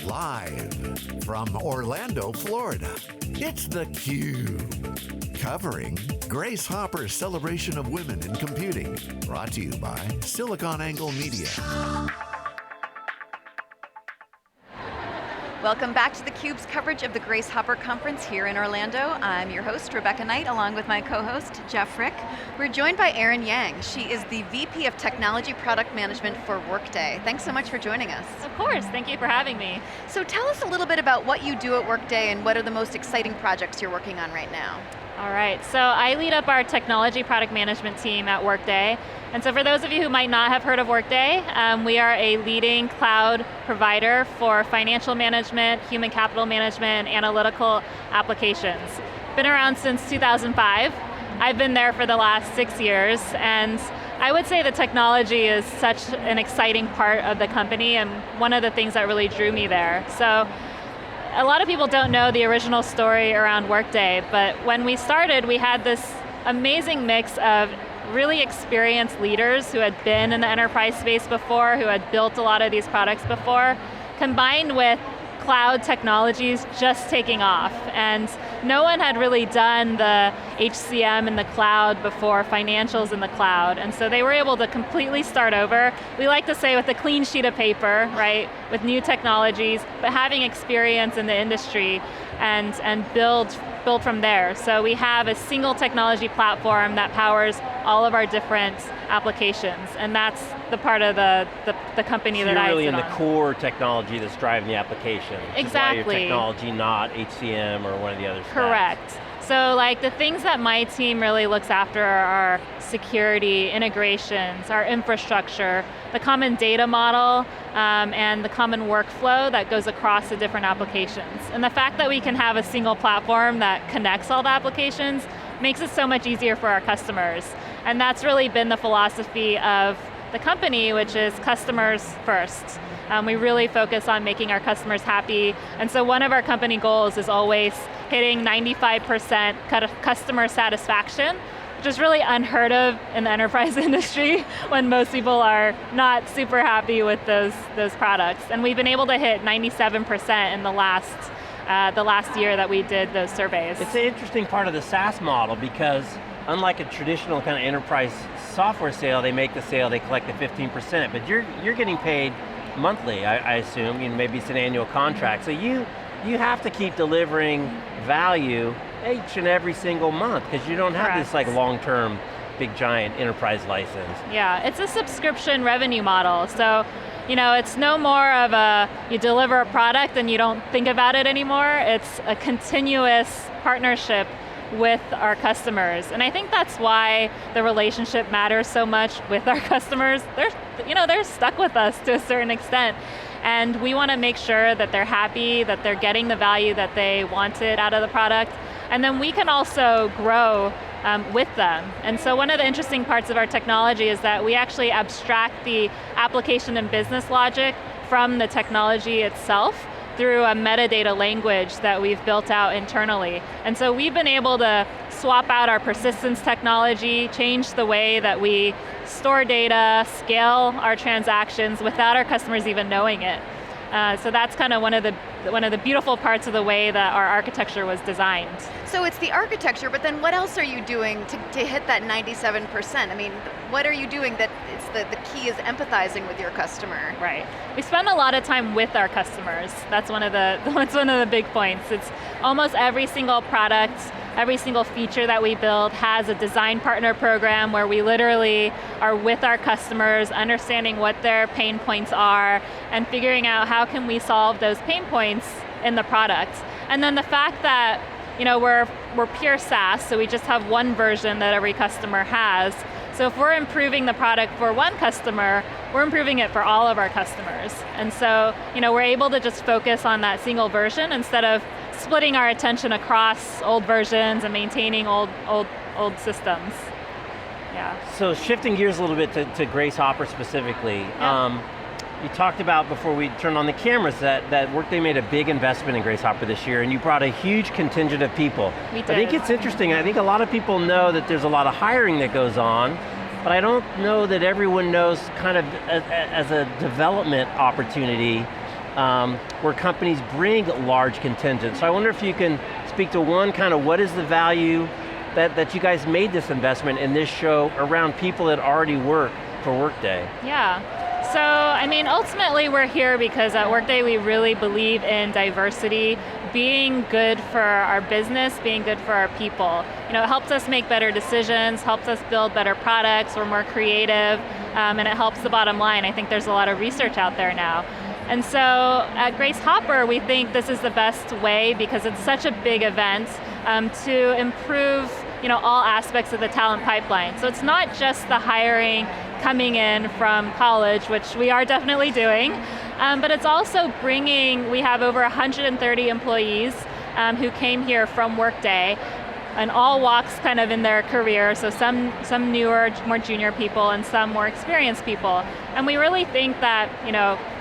Live from Orlando, Florida, it's theCUBE. Covering Grace Hopper's celebration of women in computing. Brought to you by SiliconANGLE Media. Welcome back to theCUBE's coverage of the Grace Hopper Conference here in Orlando. I'm your host, Rebecca Knight, along with my co-host, Jeff Frick. We're joined by Erin Yang. She is the VP of Technology Product Management for Workday. Thanks so much for joining us. Of course, thank you for having me. So tell us a little bit about what you do at Workday and what are the most exciting projects you're working on right now. All right, so I lead up our technology product management team at Workday. And so for those of you who might not have heard of Workday, we are a leading cloud provider for financial management, human capital management, and analytical applications. Been around since 2005. I've been there for the last 6 years, and I would say the technology is such an exciting part of the company and one of the things that really drew me there. So a lot of people don't know the original story around Workday, but when we started, we had this amazing mix of really experienced leaders who had been in the enterprise space before, who had built a lot of these products before, combined with cloud technologies just taking off. And no one had really done the HCM in the cloud before, financials in the cloud. And so they were able to completely start over. We like to say with a clean sheet of paper, right? With new technologies, but having experience in the industry and build from there. So we have a single technology platform that powers all of our different applications, and that's the part of the company that I sit on. You're really in the core technology that's driving the application. Exactly. Which is why your technology, not HCM or one of the other stacks. Correct. So like the things that my team really looks after are security, integrations, our infrastructure, the common data model, and the common workflow that goes across the different applications. And the fact that we can have a single platform that connects all the applications makes it so much easier for our customers. And that's really been the philosophy of the company, which is customers first. We really focus on making our customers happy. And so one of our company goals is always hitting 95% customer satisfaction, which is really unheard of in the enterprise industry when most people are not super happy with those products. And we've been able to hit 97% in the last year that we did those surveys. It's an interesting part of the SaaS model because unlike a traditional kind of enterprise software sale, they make the sale, they collect the 15%, but you're getting paid monthly, I assume. Maybe it's an annual contract. So you have to keep delivering value each and every single month because you don't have this like long-term, big giant enterprise license. Yeah, it's a subscription revenue model. So, it's no more of you deliver a product and you don't think about it anymore. It's a continuous partnership with our customers. And I think that's why the relationship matters so much with our customers. They're stuck with us to a certain extent. And we want to make sure that they're happy, that they're getting the value that they wanted out of the product. And then we can also grow with them. And so one of the interesting parts of our technology is that we actually abstract the application and business logic from the technology itself through a metadata language that we've built out internally. And so we've been able to swap out our persistence technology, change the way that we store data, scale our transactions without our customers even knowing it. So that's kind of one of the beautiful parts of the way that our architecture was designed. So it's the architecture, but then what else are you doing to hit that 97%? I mean, what are you doing that it's the key is empathizing with your customer? Right. We spend a lot of time with our customers. That's one of the big points. It's almost every single product, every single feature that we build has a design partner program where we literally are with our customers, understanding what their pain points are, and figuring out how can we solve those pain points in the product. And then the fact that we're pure SaaS, so we just have one version that every customer has. So if we're improving the product for one customer, we're improving it for all of our customers. And so we're able to just focus on that single version instead of splitting our attention across old versions and maintaining old systems. Yeah. So shifting gears a little bit to Grace Hopper specifically, yeah. You talked about before we turned on the cameras that Workday made a big investment in Grace Hopper this year and you brought a huge contingent of people. We did. I think it's interesting, I think a lot of people know that there's a lot of hiring that goes on, but I don't know that everyone knows kind of as a development opportunity where companies bring large contingents. So I wonder if you can speak to one, kind of what is the value that you guys made this investment in this show around people that already work for Workday? Yeah. So, I mean, ultimately we're here because at Workday we really believe in diversity, being good for our business, being good for our people. You know, it helps us make better decisions, helps us build better products, we're more creative, and it helps the bottom line. I think there's a lot of research out there now. And so at Grace Hopper, we think this is the best way because it's such a big event to improve all aspects of the talent pipeline. So it's not just the hiring coming in from college, which we are definitely doing, but it's also bringing, we have over 130 employees who came here from Workday, and all walks kind of in their career, so some newer, more junior people and some more experienced people. And we really think that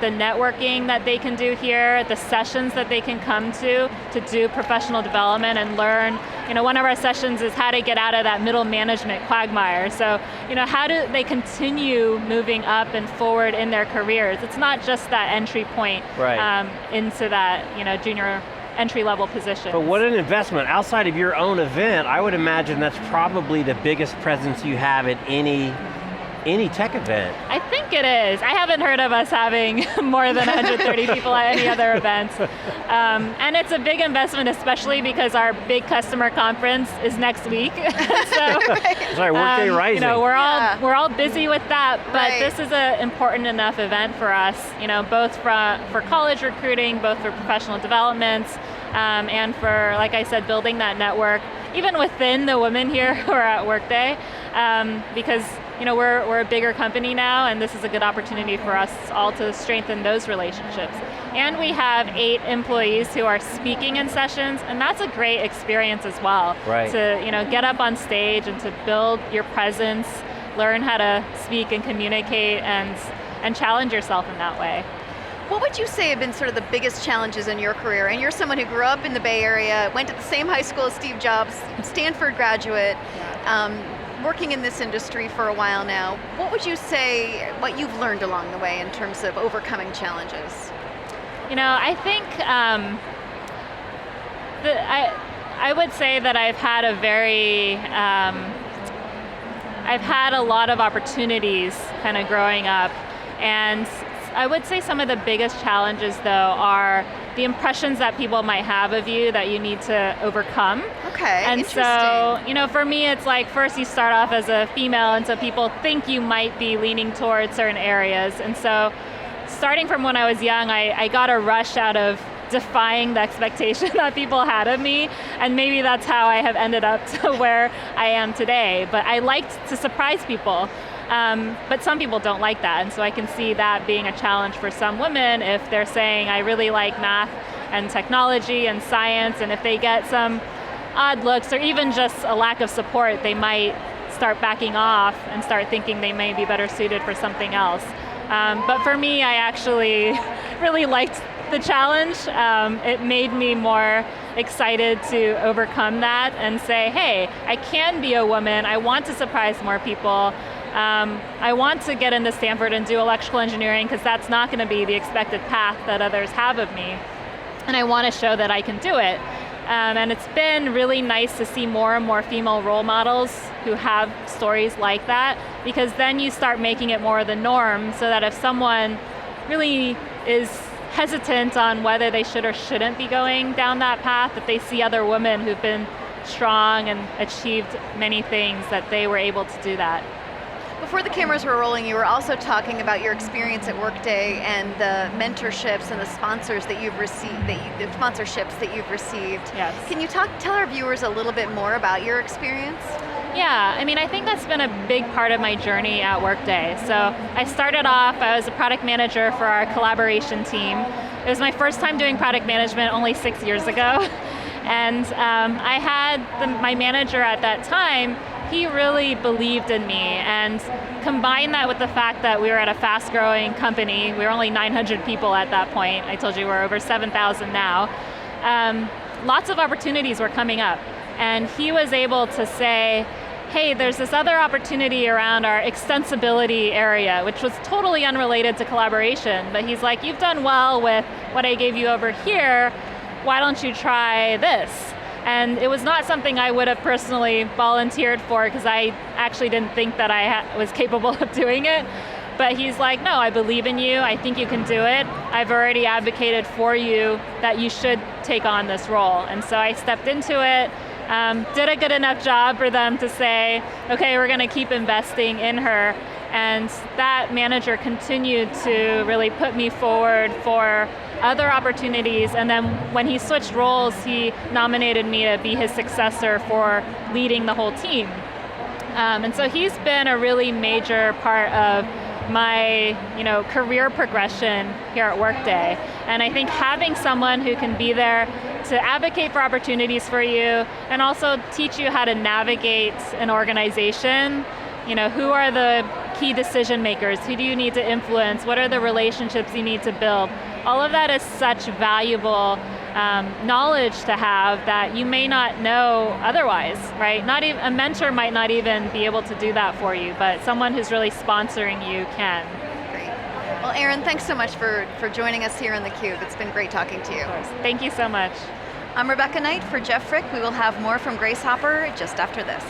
the networking that they can do here, the sessions that they can come to do professional development and learn, one of our sessions is how to get out of that middle management quagmire. So, how do they continue moving up and forward in their careers? It's not just that entry point into that junior entry-level position. But what an investment. Outside of your own event, I would imagine that's probably the biggest presence you have at any tech event. I think it is. I haven't heard of us having more than 130 people at any other events. And it's a big investment, especially because our big customer conference is next week. So, sorry, Workday Rising. We're all busy with that, but this is an important enough event for us, both for college recruiting, both for professional development, and for, like I said, building that network, even within the women here who are at Workday, because we're a bigger company now, and this is a good opportunity for us all to strengthen those relationships. And we have 8 employees who are speaking in sessions, and that's a great experience as well. Right. To get up on stage and to build your presence, learn how to speak and communicate, and challenge yourself in that way. What would you say have been sort of the biggest challenges in your career? And you're someone who grew up in the Bay Area, went to the same high school as Steve Jobs, Stanford graduate, working in this industry for a while now. What would you say, what you've learned along the way in terms of overcoming challenges? I think I would say that I've had I've had a lot of opportunities kind of growing up, and I would say some of the biggest challenges though are the impressions that people might have of you that you need to overcome. Okay, and interesting. so, for me it's like first you start off as a female, and so people think you might be leaning towards certain areas. And so starting from when I was young, I got a rush out of defying the expectation that people had of me, and maybe that's how I have ended up to where I am today. But I liked to surprise people. But some people don't like that, and so I can see that being a challenge for some women if they're saying, I really like math and technology and science, and if they get some odd looks or even just a lack of support, they might start backing off and start thinking they may be better suited for something else. But for me, I actually really liked the challenge. It made me more excited to overcome that and say, hey, I can be a woman, I want to surprise more people. I want to get into Stanford and do electrical engineering because that's not going to be the expected path that others have of me. And I want to show that I can do it. And it's been really nice to see more and more female role models who have stories like that, because then you start making it more the norm, so that if someone really is hesitant on whether they should or shouldn't be going down that path, that they see other women who've been strong and achieved many things, that they were able to do that. Before the cameras were rolling, you were also talking about your experience at Workday and the mentorships and the sponsors that you've received, the sponsorships that you've received. Yes. Can you tell our viewers a little bit more about your experience? Yeah, I mean, I think that's been a big part of my journey at Workday. So I started off, I was a product manager for our collaboration team. It was my first time doing product management only 6 years ago. And I had my manager at that time, he really believed in me, and combine that with the fact that we were at a fast-growing company. We were only 900 people at that point. I told you we're over 7,000 now. Lots of opportunities were coming up, and he was able to say, hey, there's this other opportunity around our extensibility area, which was totally unrelated to collaboration, but he's like, you've done well with what I gave you over here, why don't you try this? And it was not something I would have personally volunteered for because I actually didn't think that I was capable of doing it. But he's like, no, I believe in you, I think you can do it. I've already advocated for you that you should take on this role. And so I stepped into it, did a good enough job for them to say, okay, we're going to keep investing in her. And that manager continued to really put me forward for other opportunities, and then when he switched roles, he nominated me to be his successor for leading the whole team. And so he's been a really major part of my career progression here at Workday. And I think having someone who can be there to advocate for opportunities for you and also teach you how to navigate an organization, who are the key decision makers, who do you need to influence, what are the relationships you need to build, all of that is such valuable knowledge to have that you may not know otherwise, right? Not even a mentor might not even be able to do that for you, but someone who's really sponsoring you can. Great. Well, Erin, thanks so much for joining us here on theCUBE. It's been great talking to you. Of course. Thank you so much. I'm Rebecca Knight for Jeff Frick. We will have more from Grace Hopper just after this.